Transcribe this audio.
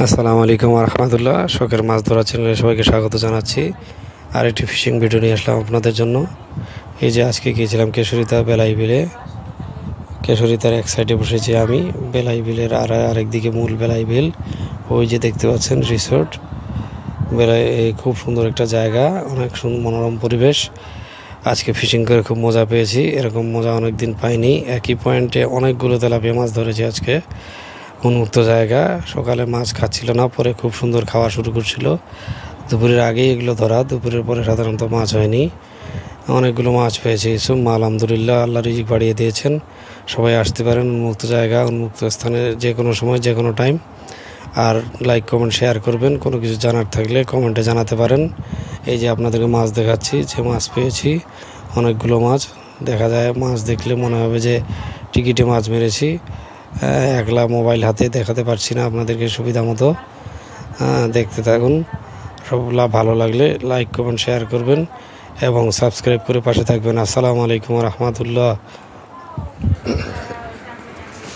আসসালামু আলাইকুম রহমতুল্লাহ। শখের মাছ ধরা চ্যানেলে সবাইকে স্বাগত জানাচ্ছি। আর একটি ফিশিং ভিডিও নিয়ে আসলাম আপনাদের জন্য। এই যে আজকে গিয়েছিলাম কেশরিতা বেলাই বিলে। কেশরিতার এক সাইডে বসেছি আমি, বেলাই বিলের আরেকদিকে মূল বেলাই বিল। ওই যে দেখতে পাচ্ছেন রিসোর্ট বেলাই, খুব সুন্দর একটা জায়গা, অনেক মনোরম পরিবেশ। আজকে ফিশিং করে খুব মজা পেয়েছি, এরকম মজা অনেক দিন পাইনি। একই পয়েন্টে অনেকগুলো তেলাপিয়া মাছ ধরেছি আজকে। উন্মুক্ত জায়গা, সকালে মাছ খাচ্ছিল না, পরে খুব সুন্দর খাওয়া শুরু করছিল। দুপুরের আগেই এগুলো ধরা, দুপুরের পরে সাধারণত মাছ হয়নি। অনেকগুলো মাছ পেয়েছি, আলহামদুলিল্লাহ, আল্লাহ রিজিক বাড়িয়ে দিয়েছেন। সবাই আসতে পারেন, উন্মুক্ত জায়গা, উন্মুক্ত স্থানে, যে কোনো সময়, যে কোনো টাইম। আর লাইক কমেন্ট শেয়ার করবেন, কোনো কিছু জানার থাকলে কমেন্টে জানাতে পারেন। এই যে আপনাদেরকে মাছ দেখাচ্ছি, যে মাছ পেয়েছি অনেকগুলো মাছ। দেখা যায় মাছ দেখলে মনে হবে যে টিকিটে মাছ মেরেছি। একলা মোবাইল হাতে দেখাতে পারছি না আপনাদেরকে সুবিধা মতো। দেখতে থাকুন। সবগুলা ভালো লাগলে লাইক কমেন্ট শেয়ার করবেন এবং সাবস্ক্রাইব করে পাশে থাকবেন। আসসালামু আলাইকুম রহমতুল্লাহ।